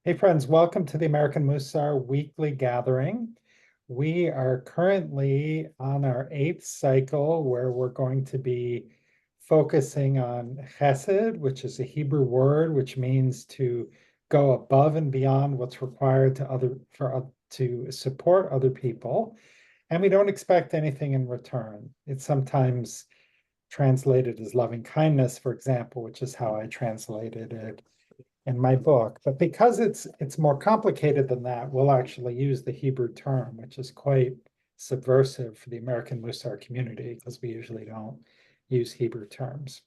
Hey friends, welcome to the American Mussar weekly gathering. We are currently on our 8th cycle where we're going to be focusing on Chesed, which is a Hebrew word which means to go above and beyond what's required to support other people. And we don't expect anything in return. It's sometimes translated as loving kindness, for example, which is how I translated it in my book. But because it's more complicated than that, we'll actually use the Hebrew term, which is quite subversive for the American Mussar community because we usually don't use Hebrew terms.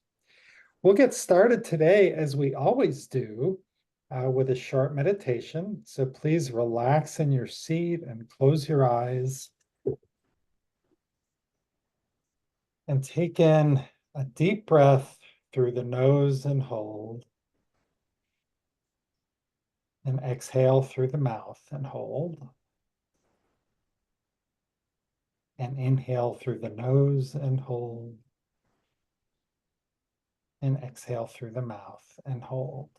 We'll get started today, as we always do, with a short meditation. So please relax in your seat and close your eyes and take in a deep breath through the nose and hold. And exhale through the mouth and hold. And inhale through the nose and hold. And exhale through the mouth and hold.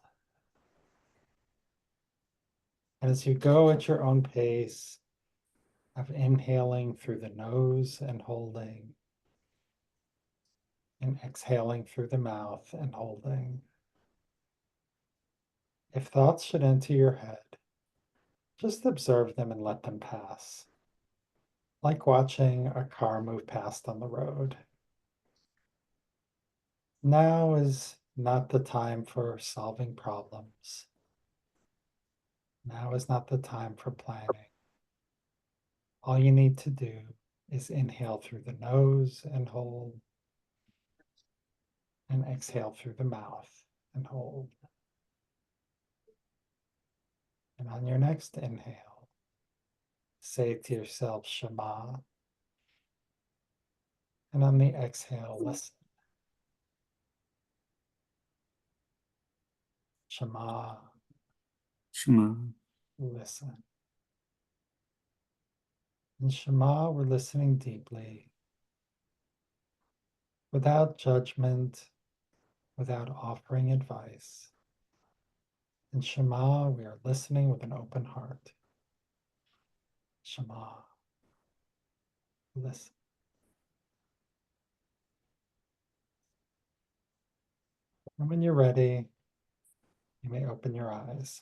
And as you go at your own pace of inhaling through the nose and holding, and exhaling through the mouth and holding. If thoughts should enter your head, just observe them and let them pass, like watching a car move past on the road. Now is not the time for solving problems. Now is not the time for planning. All you need to do is inhale through the nose and hold, and exhale through the mouth and hold. And on your next inhale, say to yourself, Shema. And on the exhale, listen. Shema, Shema. listen. In Shema, we're listening deeply, without judgment, without offering advice. In Shema, we are listening with an open heart. Shema, listen. And when you're ready, you may open your eyes.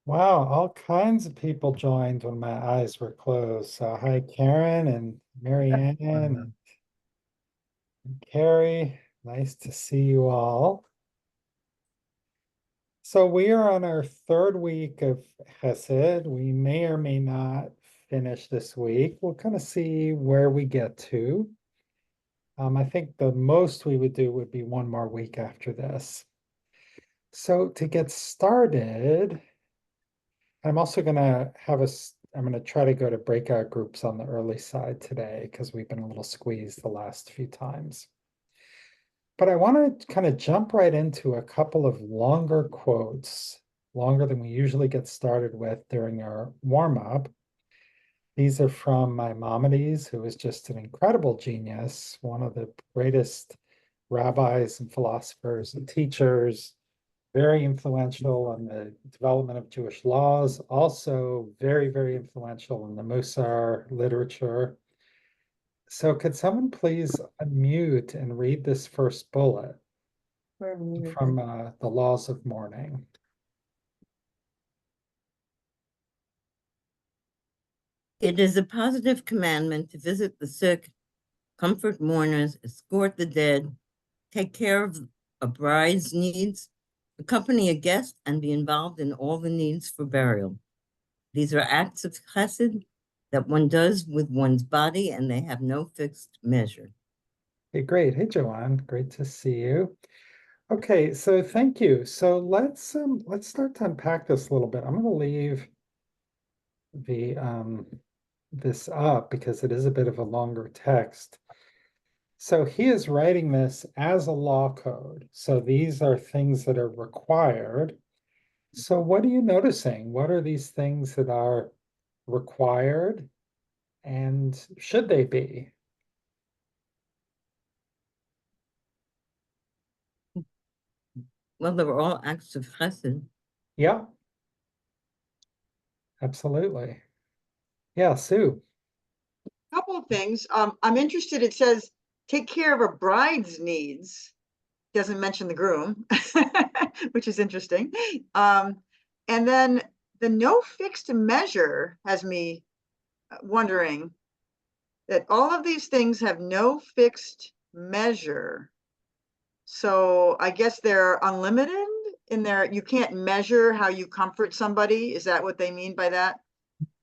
Wow, all kinds of people joined when my eyes were closed. So hi, Karen and Marianne and Carrie. Nice to see you all. So we are on our third week of Chesed. We may or may not finish this week. We'll kind of see where we get to. I think the most we would do would be one more week after this. So to get started, I'm also going to I'm going to try to go to breakout groups on the early side today because we've been a little squeezed the last few times. But I want to kind of jump right into a couple of longer quotes, longer than we usually get started with during our warm up. These are from Maimonides, who is just an incredible genius, one of the greatest rabbis and philosophers and teachers, very influential on the development of Jewish laws, also very, very influential in the Mussar literature. So could someone please unmute and read this first bullet from the laws of mourning? It is a positive commandment to visit the sick, comfort mourners, escort the dead, take care of a bride's needs, accompany a guest, and be involved in all the needs for burial. These are acts of chesed that one does with one's body, and they have no fixed measure. Hey, great. Hey, Joanne. Great to see you. Okay, so thank you. So let's start to unpack this a little bit. I'm going to leave the this up because it is a bit of a longer text. So he is writing this as a law code. So these are things that are required. So what are you noticing? What are these things that are required and should they be? Well, they were all acts of chesed. Yeah, absolutely. Yeah, Sue. Couple of things. I'm interested, it says, take care of a bride's needs. Doesn't mention the groom, which is interesting. And then the no fixed measure has me wondering that all of these things have no fixed measure. So I guess they're unlimited in there. You can't measure how you comfort somebody. Is that what they mean by that?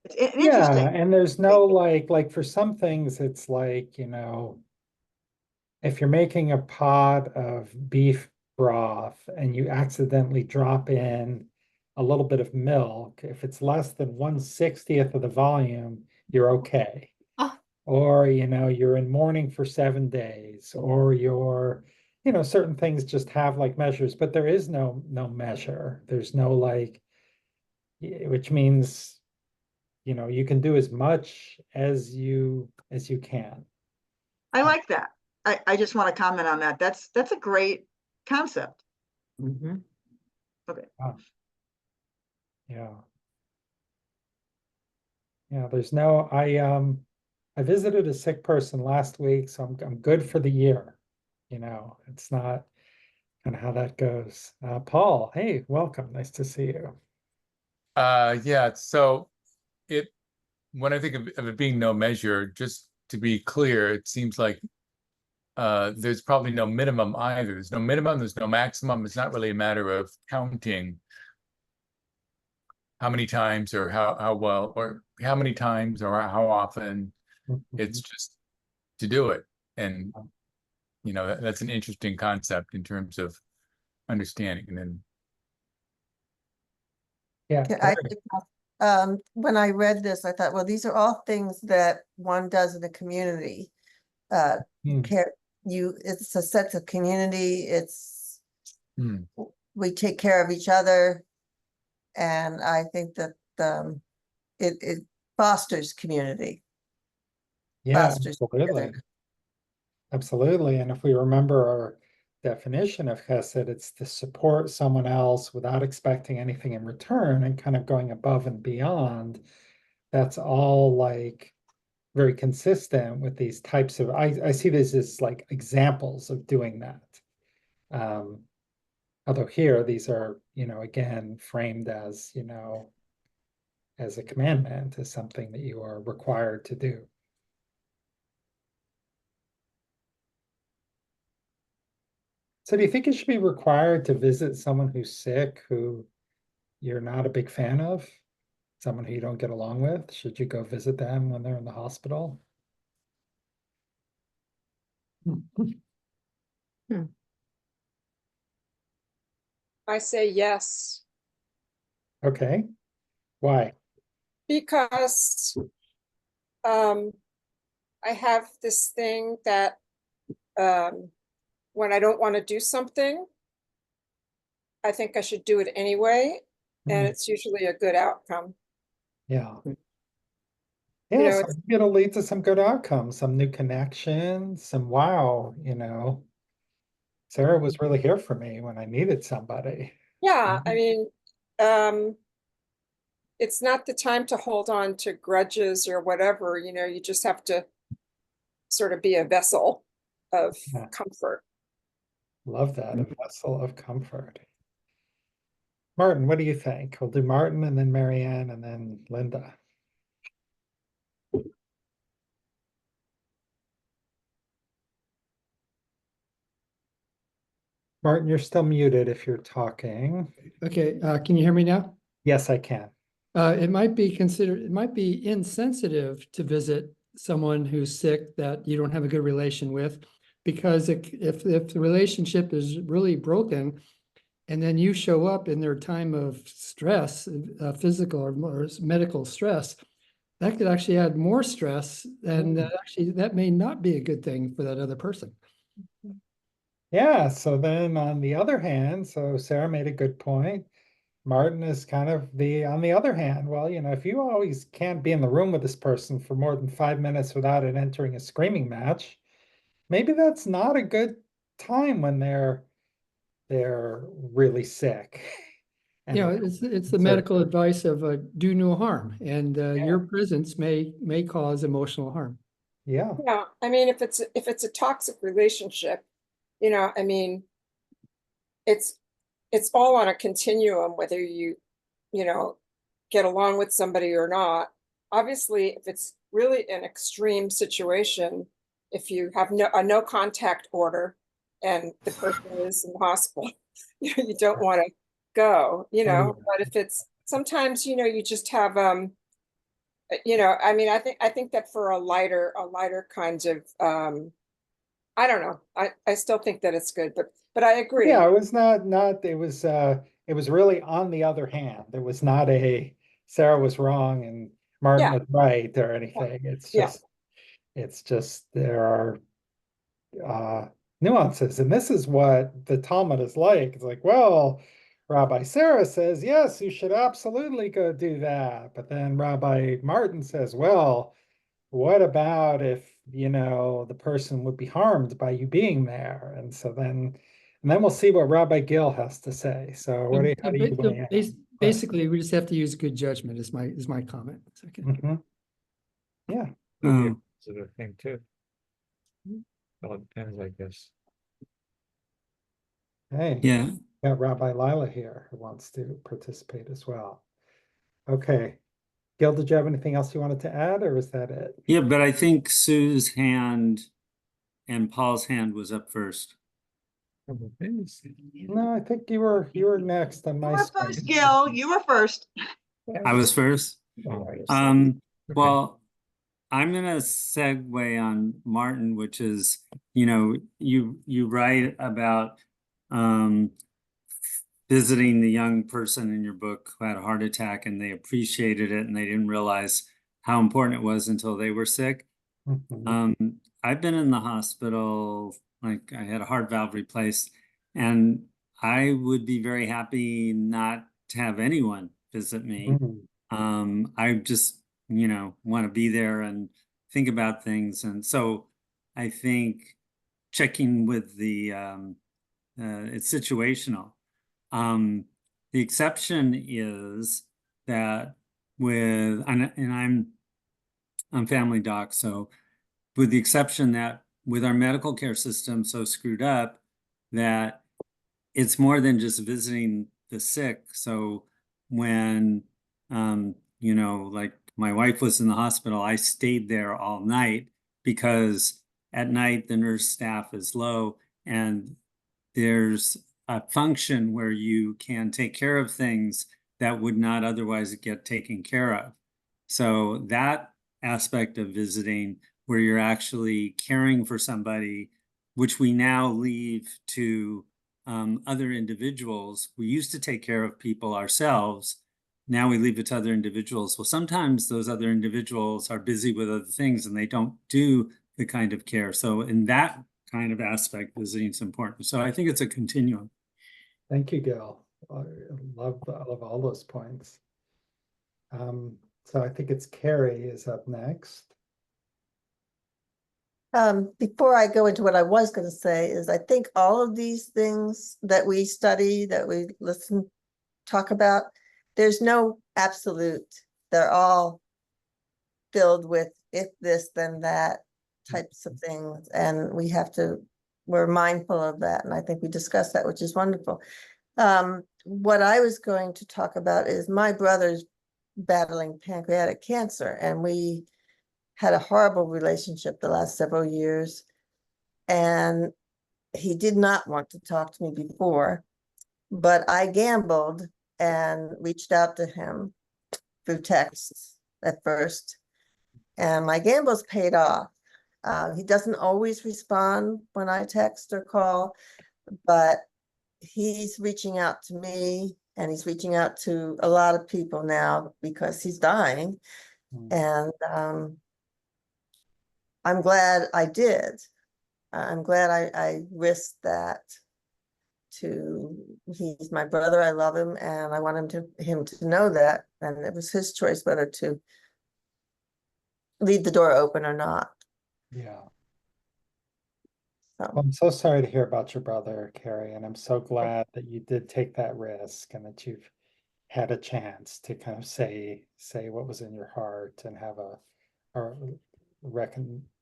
It's Yeah, interesting. and there's no like for some things, it's like, you know, if you're making a pot of beef broth and you accidentally drop in a little bit of milk, if it's less than 1/60th of the volume, you're okay. Oh. Or, you know, you're in mourning for 7 days, or you're, you know, certain things just have like measures, but there is no measure. There's no like, which means, you know, you can do as much as you can. I like that. I just want to comment on that. That's a great concept. Mm-hmm. Okay. Yeah. Yeah, there's no, I visited a sick person last week, so I'm good for the year. You know, it's not kind of how that goes. Paul, hey, welcome. Nice to see you. Yeah, so it when I think of it being no measure, just to be clear, it seems like there's probably no minimum either. There's no minimum, there's no maximum. It's not really a matter of counting how many times or how well or how many times or how often. It's just to do it. And you know, that's an interesting concept in terms of understanding. And then Yeah, I Terry. think, when I read this, I thought, well, these are all things that one does in a community. Hmm. Care, it's a sense of community. It's Hmm. we take care of each other, and I think that it fosters community, Yeah, fosters absolutely. together. Absolutely. And if we remember our definition of chesed, it's to support someone else without expecting anything in return and kind of going above and beyond. That's all like very consistent with these types of, I see this as like examples of doing that. Although here, these are, you know, again, framed as, you know, as a commandment, as something that you are required to do. So do you think it should be required to visit someone who's sick, who you're not a big fan of, someone who you don't get along with? Should you go visit them when they're in the hospital? I say yes, Okay, why? because I have this thing that when I don't want to do something, I think I should do it anyway, and Hmm. it's usually a good outcome. Yeah. You Yeah, know, so it's, it'll lead to some good outcomes, some new connections, some wow, you know. Sarah was really here for me when I needed somebody. yeah, I mean, it's not the time to hold on to grudges or whatever, you know, you just have to sort of be a vessel of Yeah. comfort. Love that, a vessel of comfort. Martin, what do you think? We'll do Martin and then Marianne and then Linda. Martin, you're still muted if you're talking. Okay, can you hear me now? Yes, I can. It might be insensitive to visit someone who's sick that you don't have a good relation with, because if the relationship is really broken, and then you show up in their time of stress, physical or medical stress, that could actually add more stress, and that may not be a good thing for that other person. Yeah, so then on the other hand, so Sarah made a good point. Martin is kind of on the other hand, well, you know, if you always can't be in the room with this person for more than 5 minutes without it entering a screaming match, maybe that's not a good time when they're they're really sick. And You know, it's the so- medical advice of do no harm, and Yeah. your presence may cause emotional harm. Yeah, Yeah, I mean, if it's a toxic relationship, you know, I mean, it's all on a continuum, whether you know, get along with somebody or not. Obviously, if it's really an extreme situation, if you have a no contact order and the person is in the hospital, you don't want to go, you know. yeah. But if it's sometimes, you know, you just have you know, I mean, I think that for a lighter kind of I don't know. I still think that it's good, but I agree. Yeah, it was not it was really on the other hand. It was not a Sarah was wrong and Martin Yeah. was right or anything. Yeah. It's just there are nuances. And this is what the Talmud is like. It's like, well, Rabbi Sarah says, yes, you should absolutely go do that. But then Rabbi Martin says, well, what about if, you know, the person would be harmed by you being there? And so then, and then we'll see what Rabbi Gill has to say. So what do you, how do you weigh in? Basically, we just have to use good judgment is my comment. Second. Mhm. Yeah. Sort of thing too. Well, it depends, I guess. Hey, Yeah, got Rabbi Lila here who wants to participate as well. Okay. Gil, did you have anything else you wanted to add, or is that it? yeah, but I think Sue's hand and Paul's hand was up first. No, I think you were next on You my were screen. first, Gil. You were first. I was first. Okay. Well, I'm gonna segue on Martin, which is, you know, you write about visiting the young person in your book who had a heart attack, and they appreciated it and they didn't realize how important it was until they were sick. Mhm. I've been in the hospital, like I had a heart valve replaced, and I would be very happy not to have anyone visit me. Mhm. I just, you know, want to be there and think about things. And so I think checking with the, it's situational. The exception is that with, and I'm family doc, so with the exception that with our medical care system so screwed up that it's more than just visiting the sick. So when, you know, like my wife was in the hospital, I stayed there all night because at night the nurse staff is low and there's a function where you can take care of things that would not otherwise get taken care of. So that aspect of visiting where you're actually caring for somebody, which we now leave to other individuals. We used to take care of people ourselves. Now we leave it to other individuals. Well, sometimes those other individuals are busy with other things and they don't do the kind of care. So in that kind of aspect, visiting is important. So I think it's a continuum. Thank you, Gil. I love all those points. So I think it's Carrie is up next. Before I go into what I was going to say is I think all of these things that we study, that we listen, talk about, there's no absolute. They're all filled with if this, then that types of things. And we're mindful of that. And I think we discussed that, which is wonderful. What I was going to talk about is my brother's battling pancreatic cancer, and we had a horrible relationship the last several years, and he did not want to talk to me before, but I gambled and reached out to him through texts at first, and my gambles paid off. He doesn't always respond when I text or call, but he's reaching out to me and he's reaching out to a lot of people now because he's dying. And I'm glad I did. I'm glad I risked that. He's my brother, I love him, and I want him to know that. And it was his choice whether to leave the door open or not. Yeah. I'm so sorry to hear about your brother, Carrie, and I'm so glad that you did take that risk and that you've had a chance to kind of say what was in your heart and have a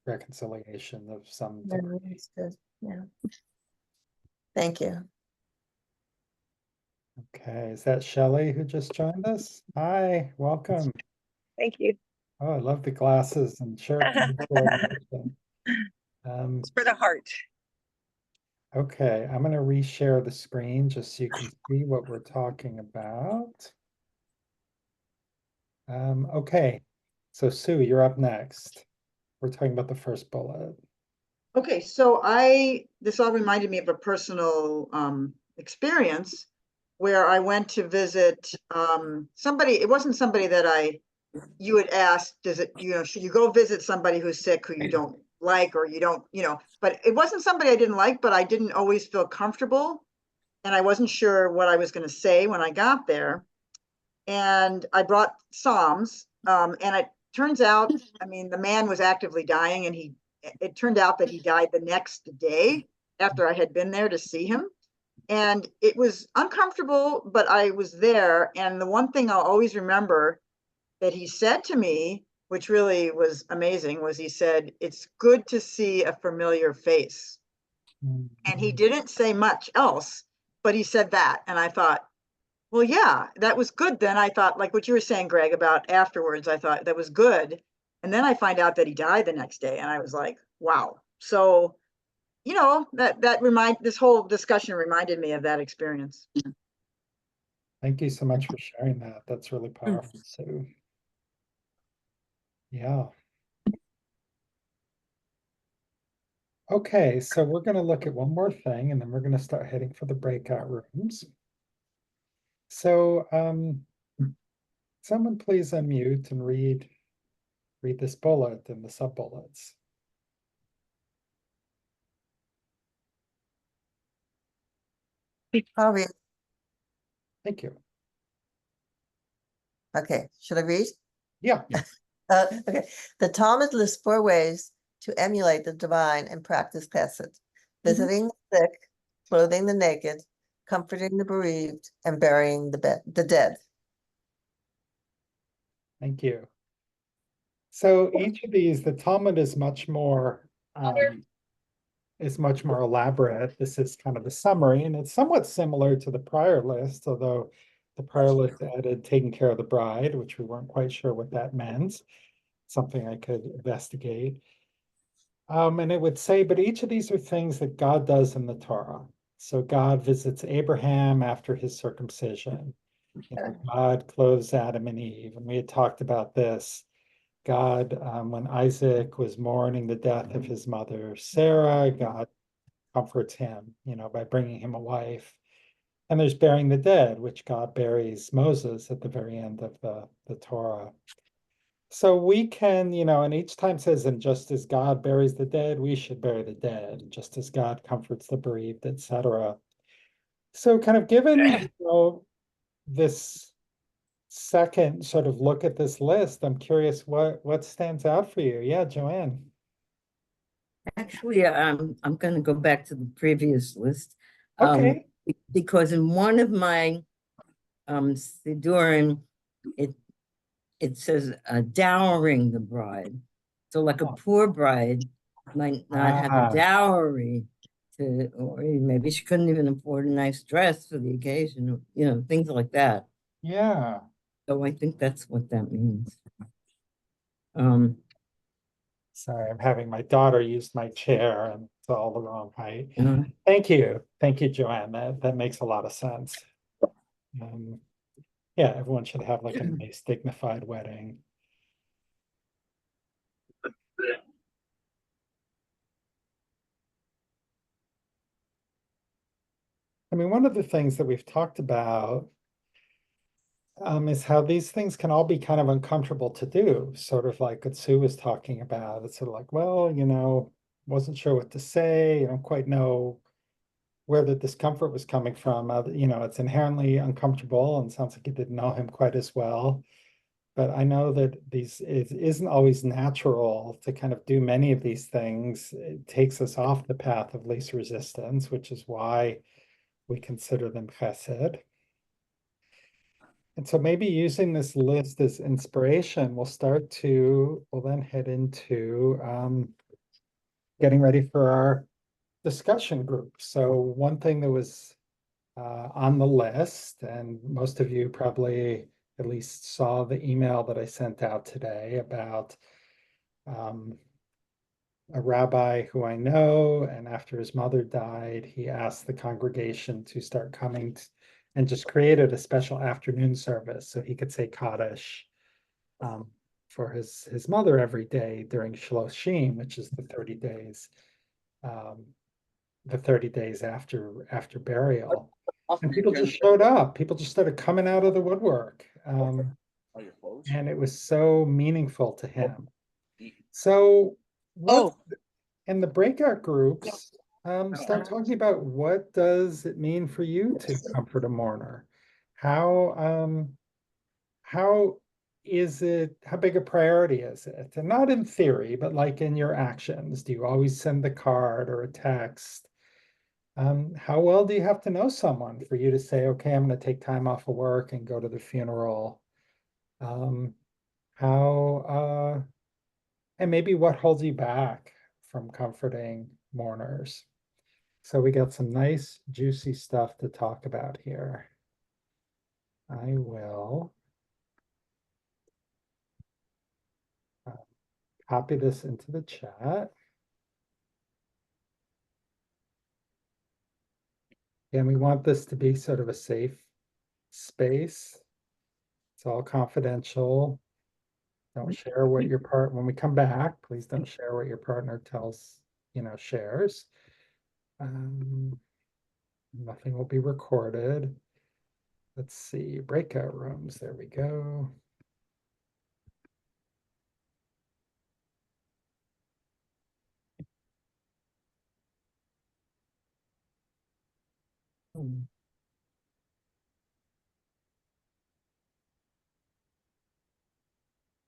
reconciliation of some Yeah, degree. that's good. Yeah. Thank you. Okay, is that Shelley who just joined us? Hi, welcome. Thank you. Oh, I love the glasses and shirt. Coordination. It's for the heart. Okay, I'm going to reshare the screen just so you can see what we're talking about. Okay, so Sue, you're up next. We're talking about the first bullet. Okay, so this all reminded me of a personal experience where I went to visit somebody. It wasn't somebody that you had asked, should you go visit somebody who's sick who you don't like or you don't, but it wasn't somebody I didn't like, but I didn't always feel comfortable. And I wasn't sure what I was going to say when I got there. And I brought Psalms. And it turns out, I mean, the man was actively dying, and it turned out that he died the next day after I had been there to see him. And it was uncomfortable, but I was there. And the one thing I'll always remember that he said to me, which really was amazing, was he said, "It's good to see a familiar face." And he didn't say much else, but he said that. And I thought, well, yeah, that was good. Then I thought, like what you were saying, Greg, about afterwards, I thought that was good. And then I find out that he died the next day, and I was like, wow. So, this whole discussion reminded me of that experience. Thank you so much for sharing that. That's really powerful, Sue. Yeah. Okay, so we're going to look at one more thing, and then we're going to start heading for the breakout rooms. So, someone please unmute and read this bullet and the sub-bullets. I'll read. Thank you. Okay, should I read? Yeah. Okay. The Talmud lists 4 ways to emulate the divine and practice chesed: visiting the sick, clothing the naked, comforting the bereaved, and burying the dead. Thank you. So each of these, the Talmud is much more elaborate. This is kind of a summary, and it's somewhat similar to the prior list, although the prior list added taking care of the bride, which we weren't quite sure what that meant. Something I could investigate. And it would say, but each of these are things that God does in the Torah. So God visits Abraham after his circumcision. God clothes Adam and Eve, and we had talked about this. God, when Isaac was mourning the death of his mother Sarah, God comforts him, by bringing him a wife. And there's burying the dead, which God buries Moses at the very end of the Torah. So we can, and each time says, and just as God buries the dead, we should bury the dead, just as God comforts the bereaved, etc. So kind of given, this second sort of look at this list, I'm curious what stands out for you. Yeah, Joanne. Actually, I'm going to go back to the previous list. Okay. Because in one of my Sidurim, it says dowering the bride. So like a poor bride might not have a dowry or maybe she couldn't even afford a nice dress for the occasion, things like that. Yeah. So I think that's what that means. Sorry, I'm having my daughter use my chair and it's all the wrong height. Uh, Thank you, Joanne. That makes a lot of sense. Yeah, everyone should have like a nice dignified wedding. I mean, one of the things that we've talked about is how these things can all be kind of uncomfortable to do, sort of like what Sue was talking about. It's sort of like, well, wasn't sure what to say. I don't quite know where the discomfort was coming from. It's inherently uncomfortable and sounds like you didn't know him quite as well. but I know that it isn't always natural to kind of do many of these things. It takes us off the path of least resistance, which is why we consider them chesed. And so maybe using this list as inspiration, we'll then head into getting ready for our discussion group. So one thing that was on the list, and most of you probably at least saw the email that I sent out today about a rabbi who I know, and after his mother died, he asked the congregation to start coming and just created a special afternoon service so he could say Kaddish for his mother every day during Shloshim, which is the 30 days after burial. And people just showed up. People just started coming out of the woodwork. And it was so meaningful to him. So in the breakout groups, start talking about what does it mean for you to comfort a mourner? How how big a priority is it? And not in theory, but like in your actions. Do you always send the card or a text? How well do you have to know someone for you to say, okay, I'm going to take time off of work and go to the funeral? And maybe what holds you back from comforting mourners? So we got some nice juicy stuff to talk about here. I will copy this into the chat. And we want this to be sort of a safe space. It's all confidential. Don't share what your when we come back, please don't share what your partner shares. Nothing will be recorded. Let's see, breakout rooms, there we go.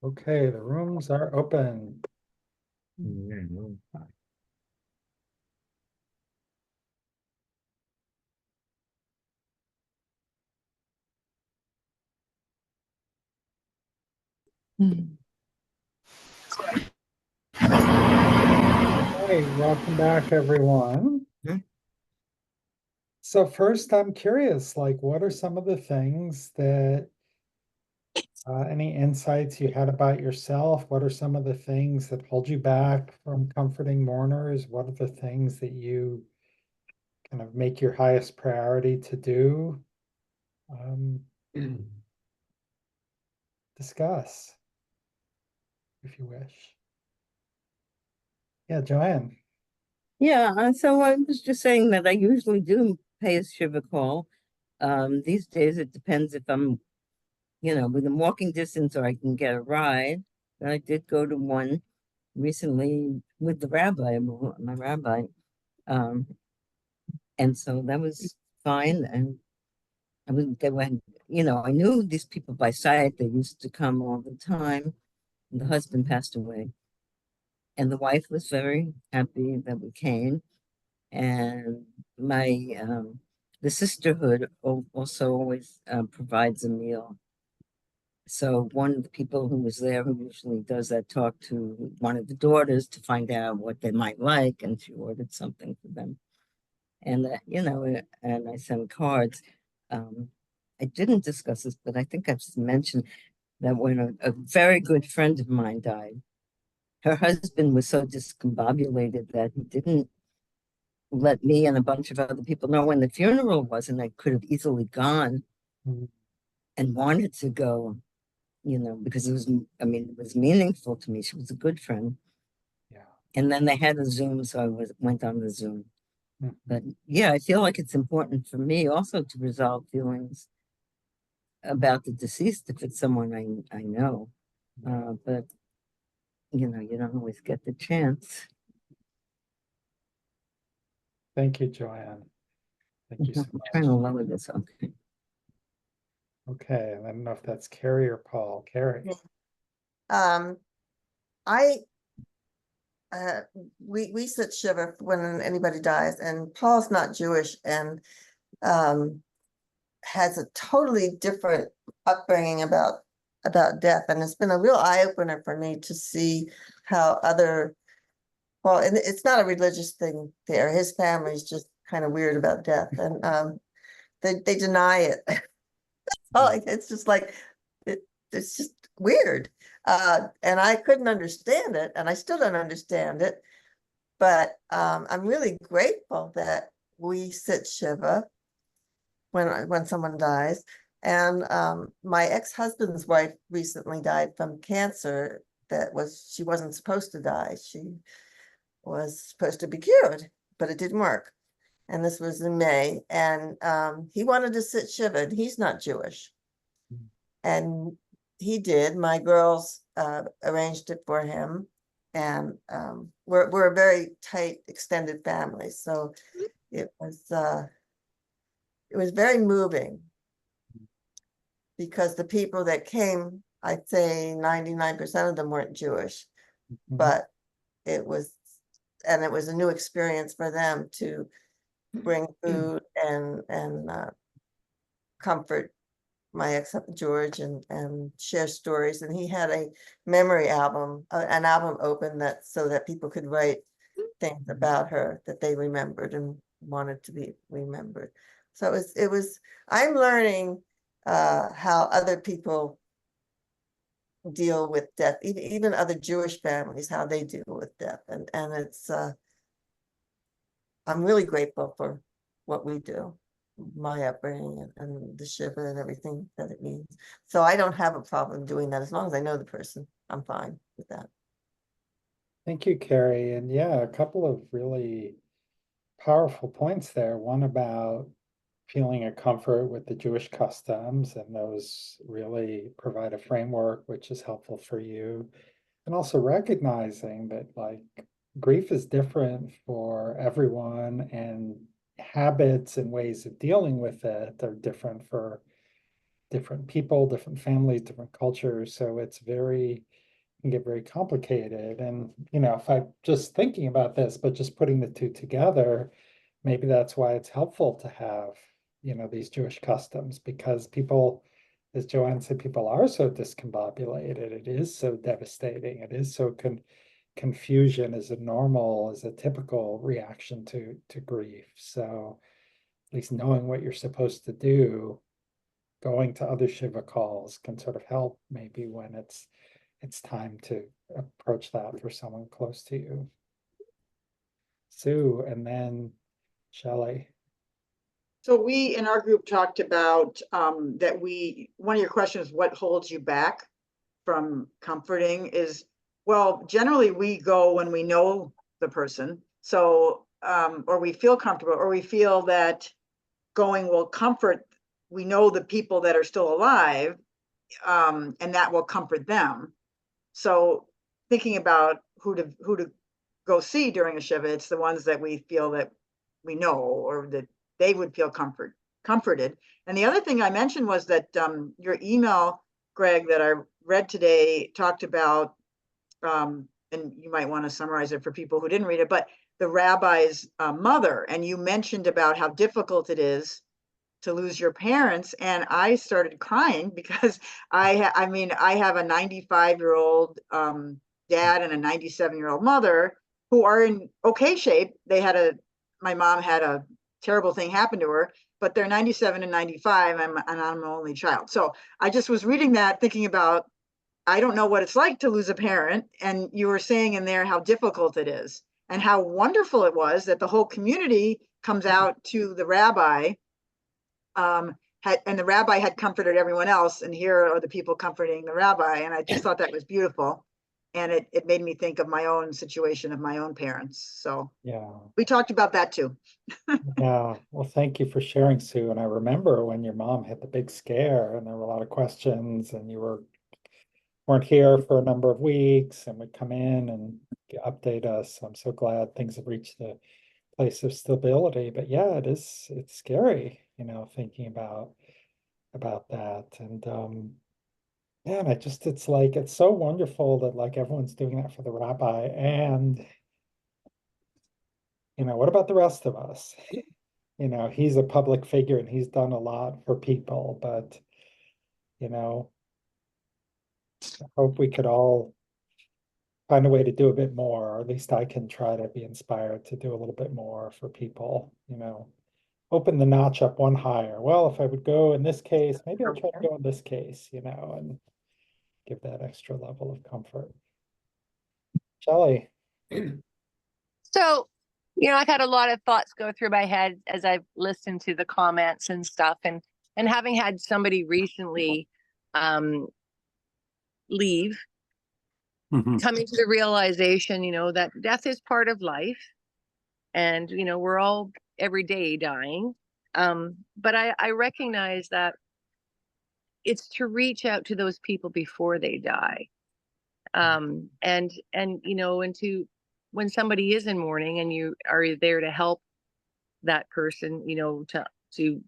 Okay, the rooms are open. Hey, welcome back, everyone. So first, I'm curious, like, what are some of the things that, any insights you had about yourself? What are some of the things that hold you back from comforting mourners? What are the things that you kind of make your highest priority to do? Discuss, if you wish. Yeah, Joanne. Yeah, so I was just saying that I usually do pay a shiva call. These days it depends if I'm, within walking distance or I can get a ride. But I did go to one recently with the rabbi, my rabbi. And so that was fine. And they went, I knew these people by sight. They used to come all the time. The husband passed away. And the wife was very happy that we came. And the sisterhood also always provides a meal. So one of the people who was there, who usually does that, talked to one of the daughters to find out what they might like, and she ordered something for them. And and I sent cards. I didn't discuss this, but I think I've mentioned that when a very good friend of mine died, her husband was so discombobulated that he didn't let me and a bunch of other people know when the funeral was, and I could have easily gone and wanted to go, because it was meaningful to me. She was a good friend. Yeah. And then they had a Zoom, so I went on the Zoom. But yeah, I feel like it's important for me also to resolve feelings about the deceased if it's someone I know. But you don't always get the chance. Thank you, Joanne. Thank you so I'm trying to much. lower this. Okay. Okay, I don't know if that's Carrie or Paul. Carrie. Um, I, we sit shiva when anybody dies, and Paul's not Jewish and has a totally different upbringing about death, and it's been a real eye opener for me to see how other, well, and it's not a religious thing there. His family's just kind of weird about death, and they deny it. It's just like it's just weird. And I couldn't understand it, and I still don't understand it. But I'm really grateful that we sit Shiva when someone dies. And my ex-husband's wife recently died from cancer she wasn't supposed to die. She was supposed to be cured, but it didn't work. And this was in May. And he wanted to sit Shiva, and he's not Jewish. And he did. My girls arranged it for him. And we're a very tight, extended family. So it was very moving, because the people that came, I'd say 99% of them weren't Jewish, but it was a new experience for them to bring food and comfort my ex George and share stories. And he had a memory album, an album open so that people could write things about her that they remembered and wanted to be remembered. So it was I'm learning how other people deal with death, even other Jewish families, how they deal with death. And it's I'm really grateful for what we do, my upbringing and the Shiva and everything that it means. So I don't have a problem doing that. As long as I know the person, I'm fine with that. Thank you, Carrie. And yeah, a couple of really powerful points there. One about feeling a comfort with the Jewish customs, and those really provide a framework which is helpful for you. And also recognizing that like grief is different for everyone, and habits and ways of dealing with it are different for different people, different families, different cultures. So it's can get very complicated. And, if I just thinking about this, but just putting the two together, maybe that's why it's helpful to have, these Jewish customs, because people, as Joanne said, people are so discombobulated. It is so devastating. It is so confusion is a typical reaction to grief. So at least knowing what you're supposed to do, going to other Shiva calls can sort of help maybe when it's time to approach that for someone close to you. Sue, and then Shelley. So we in our group talked about that one of your questions, what holds you back from comforting, is, well, generally we go when we know the person. So, or we feel comfortable, or we feel that going will comfort, we know the people that are still alive, and that will comfort them. So thinking about who to go see during a Shiva, it's the ones that we feel that we know, or that they would feel comforted. And the other thing I mentioned was that your email, Greg, that I read today talked about, and you might want to summarize it for people who didn't read it, but the rabbi's mother, and you mentioned about how difficult it is to lose your parents, and I started crying because I have a 95-year-old dad and a 97-year-old mother who are in okay shape. My mom had a terrible thing happen to her, but they're 97 and 95, and I'm an only child. So I just was reading that, thinking about, I don't know what it's like to lose a parent, and you were saying in there how difficult it is, and how wonderful it was that the whole community comes out to the rabbi, and the rabbi had comforted everyone else, and here are the people comforting the rabbi. And I just thought that was beautiful. And it made me think of my own situation of my own parents. So Yeah. we talked about that too. Yeah. Well, thank you for sharing, Sue. And I remember when your mom had the big scare and there were a lot of questions, and you weren't here for a number of weeks and would come in and update us. I'm so glad things have reached the place of stability. But yeah, it's scary, thinking about about that. And yeah, and it's like, it's so wonderful that like everyone's doing that for the rabbi. And, what about the rest of us? He's a public figure and he's done a lot for people, but, I hope we could all find a way to do a bit more, or at least I can try to be inspired to do a little bit more for people, open the notch up one higher. Well, if I would go in this case, maybe I'll try to go in this case, and give that extra level of comfort. Shelley. So, I've had a lot of thoughts go through my head as I've listened to the comments and stuff, and having had somebody recently leave, coming to the realization, that death is part of life, and we're all every day dying. But I recognize that it's to reach out to those people before they die. And to when somebody is in mourning and you are there to help that person, to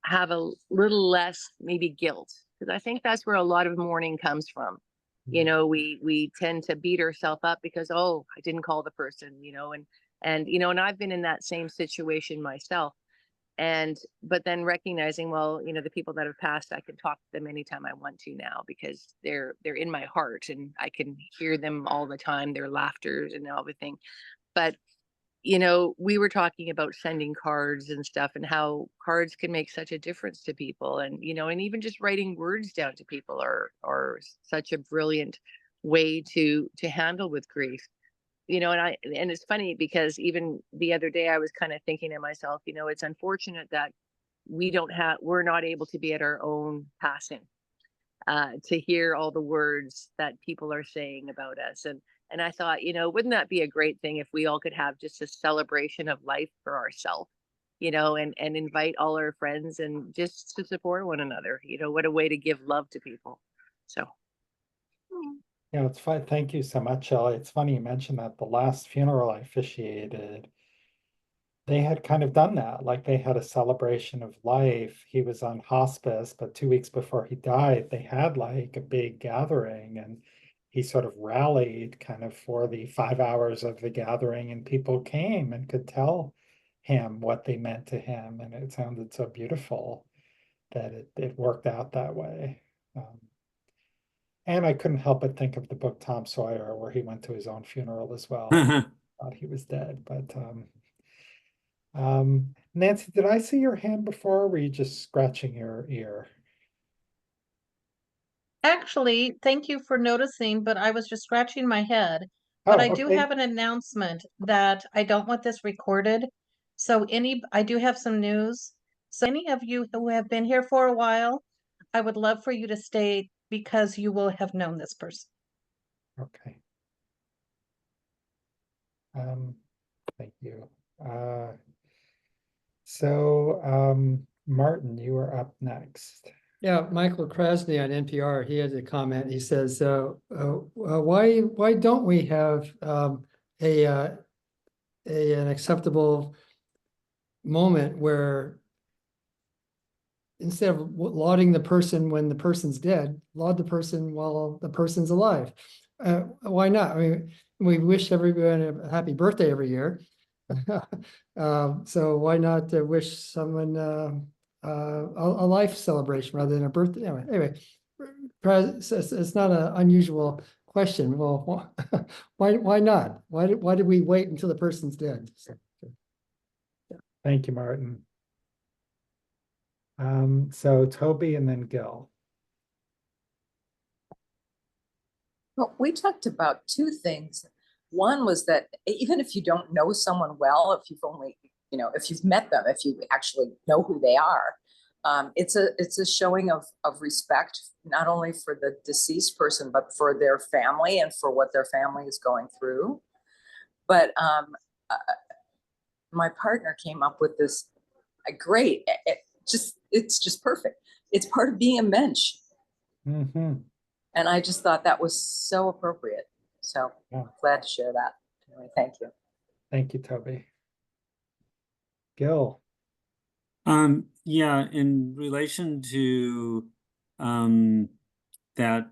have a little less maybe guilt, because I think that's where a lot of mourning comes from. We tend to beat ourselves up because, oh, I didn't call the person, and I've been in that same situation myself. But then recognizing, well, the people that have passed, I can talk to them anytime I want to now, because they're in my heart and I can hear them all the time, their laughters and everything. But we were talking about sending cards and stuff, and how cards can make such a difference to people, and and even just writing words down to people are such a brilliant way to handle with grief. And it's funny because even the other day I was kind of thinking to myself, it's unfortunate that we're not able to be at our own passing, to hear all the words that people are saying about us. And I thought, wouldn't that be a great thing if we all could have just a celebration of life for ourselves, and invite all our friends and just to support one another. What a way to give love to people. So. Yeah, it's fine. Thank you so much, Shelley. It's funny you mentioned that. The last funeral I officiated, they had kind of done that. Like they had a celebration of life. He was on hospice, but 2 weeks before he died, they had like a big gathering, and he sort of rallied kind of for the 5 hours of the gathering, and people came and could tell him what they meant to him. And it sounded so beautiful that it worked out that way. And I couldn't help but think of the book Tom Sawyer, where he went to his own funeral as well. Thought he was dead, but Nancy, did I see your hand before, or were you just scratching your ear? Actually, thank you for noticing, but I was just scratching my head. But I do okay. have an announcement that I don't want this recorded. So I do have some news. So any of you who have been here for a while, I would love for you to stay because you will have known this person. Okay. Thank you. Martin, you are up next. Yeah, Michael Krasny on NPR, he had a comment. He says, why don't we have an acceptable moment where instead of lauding the person when the person's dead, laud the person while the person's alive? Why not? I mean, we wish everyone a happy birthday every year. So why not wish someone a life celebration rather than a birthday? Anyway, it's not an unusual question. Well, why not? Why did we wait until the person's dead? Thank you, Martin. So Toby and then Gil. Well, we talked about two things. One was that even if you don't know someone well, if you've only, if you've met them, if you actually know who they are, it's a showing of respect, not only for the deceased person, but for their family and for what their family is going through. But my partner came up with this great, it's just perfect. It's part of being a mensch. Mm-hmm. And I just thought that was so appropriate. So yeah. Glad to share that. Anyway, thank you. Thank you, Toby. Gil. Yeah, in relation to that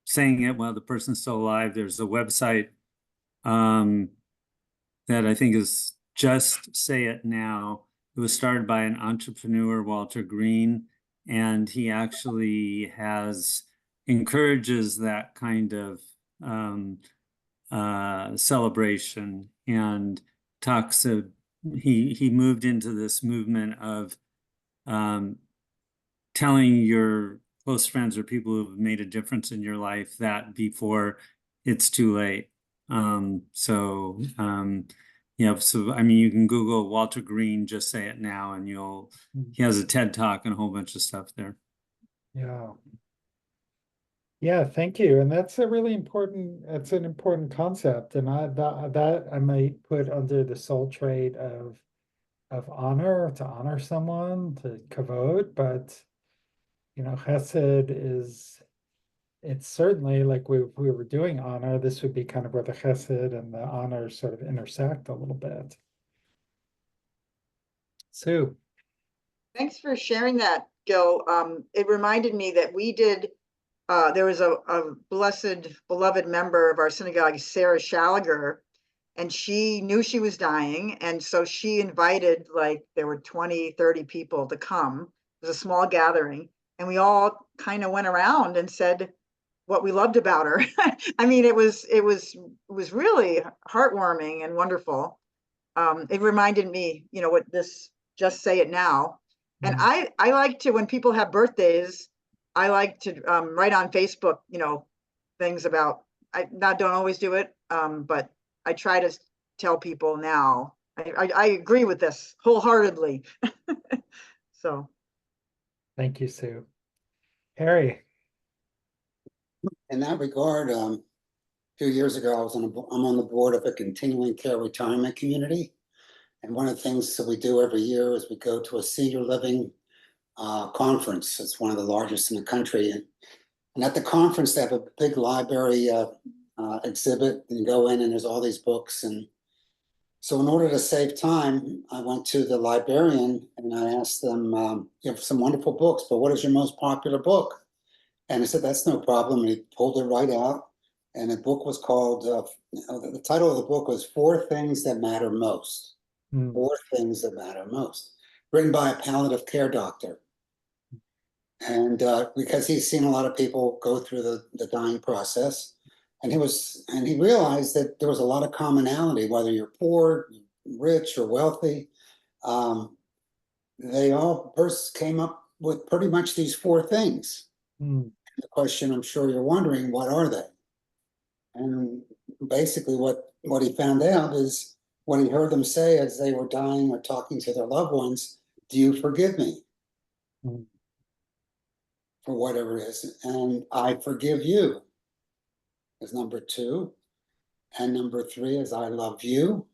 saying it while the person's still alive, there's a website that I think is Just Say It Now. It was started by an entrepreneur, Walter Green, and he actually encourages that kind of celebration, and talks of he moved into this movement of telling your close friends or people who have made a difference in your life that before it's too late. Yeah, so I mean, you can Google Walter Green, Just Say It Now, and he has a TED Talk and a whole bunch of stuff there. Yeah. Yeah, thank you. And that's an important concept. And that I might put under the soul trait of honor, to honor someone, to kavod, but chesed it's certainly like we were doing honor, this would be kind of where the chesed and the honor sort of intersect a little bit. Sue. Thanks for sharing that, Gil. It reminded me that we did, there was a beloved member of our synagogue, Sarah Schalliger, and she knew she was dying. And so she invited, like, there were 20, 30 people to come. It was a small gathering. And we all kind of went around and said what we loved about her. I mean, it was really heartwarming and wonderful. It reminded me, what this Just Say It Now. And I like to, when people have birthdays, I like to write on Facebook, things about, I don't always do it, but I try to tell people now. I agree with this wholeheartedly. So. Thank you, Sue. Harry. In that regard, a few years ago, I'm on the board of a continuing care retirement community. And one of the things that we do every year is we go to a senior living conference. It's one of the largest in the country. And at the conference, they have a big library exhibit, and you go in and there's all these books. And so in order to save time, I went to the librarian and I asked them, you have some wonderful books, but what is your most popular book? And he said, that's no problem. And he pulled it right out. And the book was called, the title of the book was 4 Things That Matter Most. 4 Things That Matter Most, written by a palliative care doctor. And because he's seen a lot of people go through the dying process, and he realized that there was a lot of commonality, whether you're poor, rich, or wealthy. They all first came up with pretty much these 4 things. The question I'm sure you're wondering, what are they? And basically what he found out is when he heard them say as they were dying or talking to their loved ones, do you forgive me? For whatever it is. And I forgive you is number 2. And number 3 is I love you.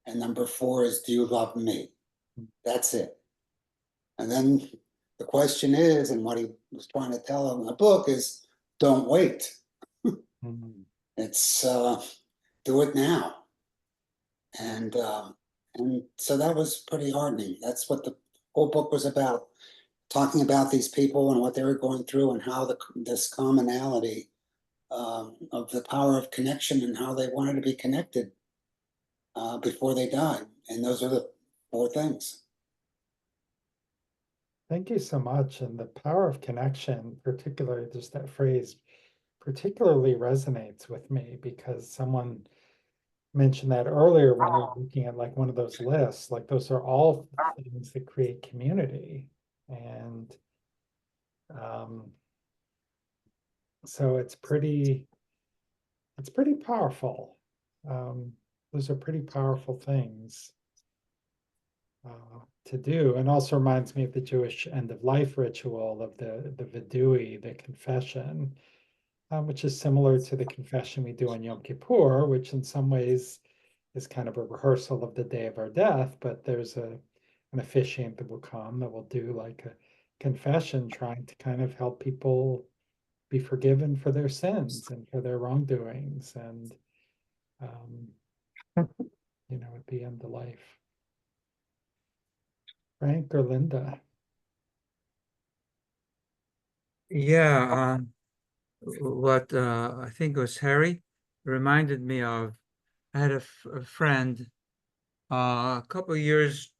And number 4 is do you love me? That's it. And then the question is, and what he was trying to tell them in the book is, don't wait. It's do it now. And so that was pretty heartening. That's what the whole book was about, talking about these people and what they were going through and how this commonality of the power of connection and how they wanted to be connected before they died. And those are the 4 things. Thank you so much. And the power of connection, particularly just that phrase, particularly resonates with me because someone mentioned that earlier when we were looking at like one of those lists, like those are all things that create community. And so it's pretty powerful. Those are pretty powerful things to do, and also reminds me of the Jewish end of life ritual of the vidui, the confession, which is similar to the confession we do on Yom Kippur, which in some ways is kind of a rehearsal of the day of our death, but there's an officiant that will come that will do like a confession, trying to kind of help people be forgiven for their sins and for their wrongdoings, and at the end of life. Frank or Linda? Yeah, what I think was Harry reminded me of. I had a friend a couple of years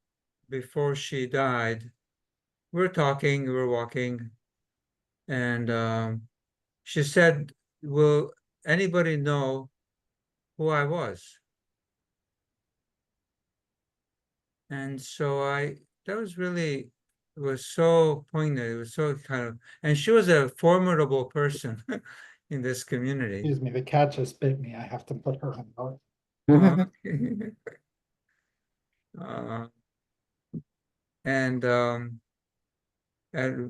before she died. We were talking, we were walking, and she said, "Will anybody know who I was?" And so that was really, it was so poignant. It was so kind of, and she was a formidable person in this community. Excuse me, the cat just bit me. I have to put her on note. Okay. Uh, and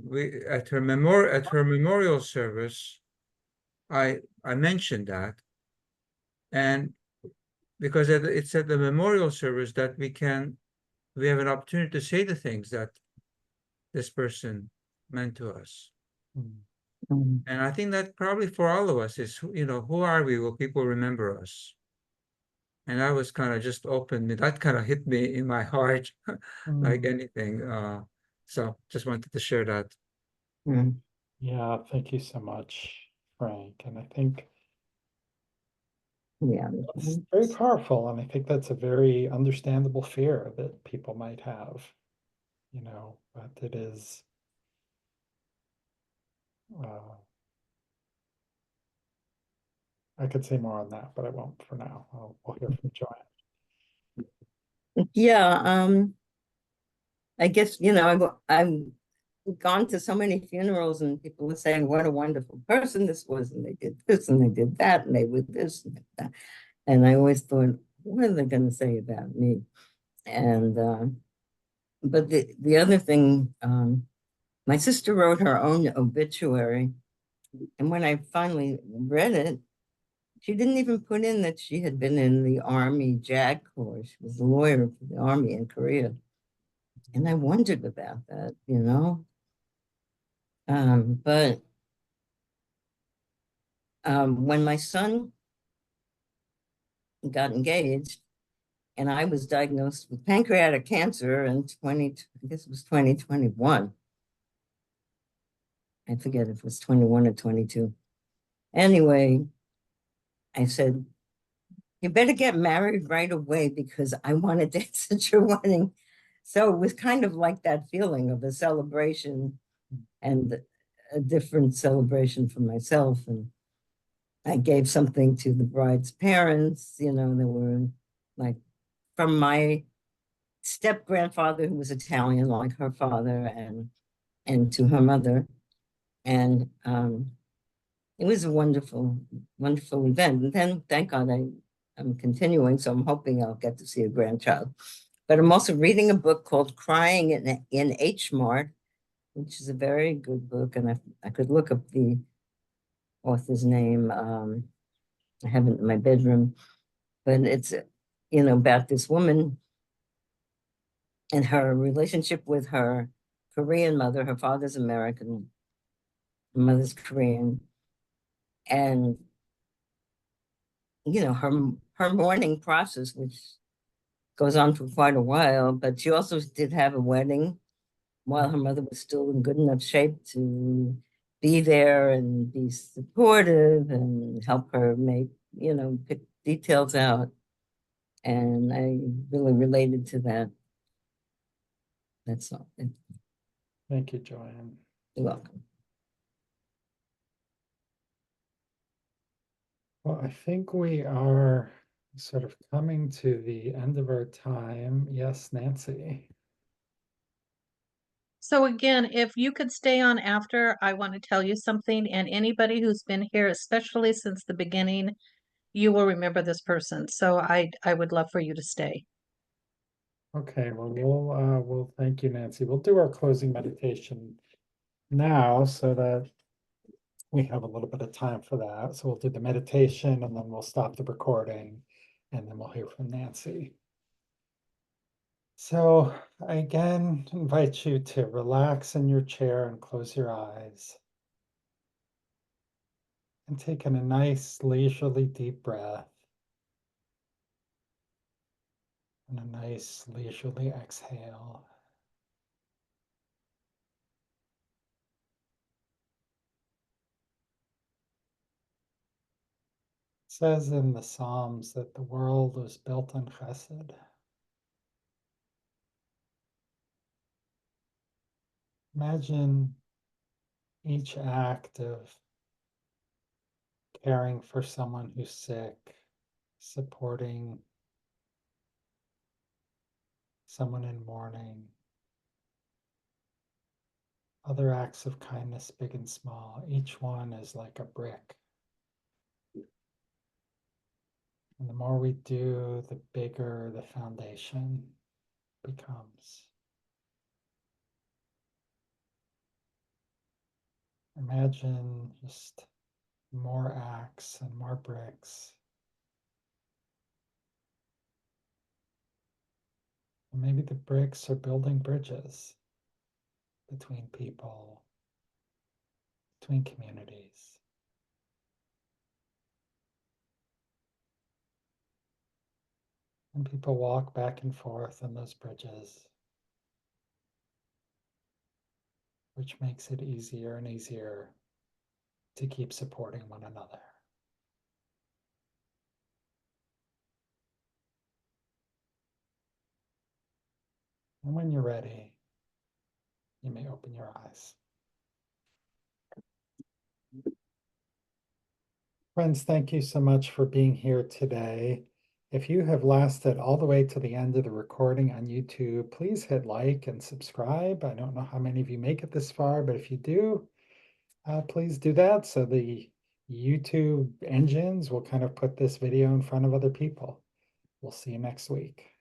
we at her memorial service, I mentioned that, and because it's at the memorial service that we have an opportunity to say the things that this person meant to us. Mm. And I think that probably for all of us is, who are we? Will people remember us? And I was kind of just open. That kind of hit me in my heart, like Mm. anything. So just wanted to share that. Yeah, thank you so much, Frank. And I think Yeah. it's very powerful, and I think that's a very understandable fear that people might have, but it is I could say more on that, but I won't for now. We'll hear from Joanne. Yeah, I guess, I've gone to so many funerals and people were saying what a wonderful person this was, and they did this and they did that, and they would this and that. And I always thought, what are they going to say about me? And but the other thing, my sister wrote her own obituary, and when I finally read it, she didn't even put in that she had been in the Army JAG Corps. She was a lawyer for the Army in Korea. And I wondered about that, But when my son got engaged and I was diagnosed with pancreatic cancer in I guess it was 2021. I forget if it was 21 or 22. Anyway, I said, you better get married right away because I want to dance at your wedding. So it was kind of like that feeling of a celebration and a different celebration for myself. And I gave something to the bride's parents, they were like from my step grandfather, who was Italian, like her father, and to her mother. And it was a wonderful, wonderful event. And then, thank God, I'm continuing, so I'm hoping I'll get to see a grandchild. But I'm also reading a book called Crying in H Mart, which is a very good book. And I could look up the author's name. I have it in my bedroom, but it's, about this woman and her relationship with her Korean mother. Her father's American, her mother's Korean. And, her mourning process, which goes on for quite a while, but she also did have a wedding while her mother was still in good enough shape to be there and be supportive and help her make, pick details out. And I really related to that. That's all. Thank you, Joanne. You're welcome. Well, I think we are sort of coming to the end of our time. Yes, Nancy. So again, if you could stay on after, I want to tell you something, and anybody who's been here, especially since the beginning, you will remember this person. So I would love for you to stay. Okay, well, we'll thank you, Nancy. We'll do our closing meditation now so that we have a little bit of time for that. So we'll do the meditation and then we'll stop the recording and then we'll hear from Nancy. So I again invite you to relax in your chair and close your eyes. And take in a nice leisurely deep breath. And a nice leisurely exhale. says in the Psalms that the world was built on chesed. Imagine each act of caring for someone who's sick, supporting someone in mourning, other acts of kindness, big and small. Each one is like a brick. And the more we do, the bigger the foundation becomes. Imagine just more acts and more bricks. And maybe the bricks are building bridges between people, between communities. And people walk back and forth on those bridges, which makes it easier and easier to keep supporting one another. And when you're ready, you may open your eyes. Friends, thank you so much for being here today. If you have lasted all the way to the end of the recording on YouTube, please hit like and subscribe. I don't know how many of you make it this far, but if you do, please do that so the YouTube engines will kind of put this video in front of other people. We'll see you next week.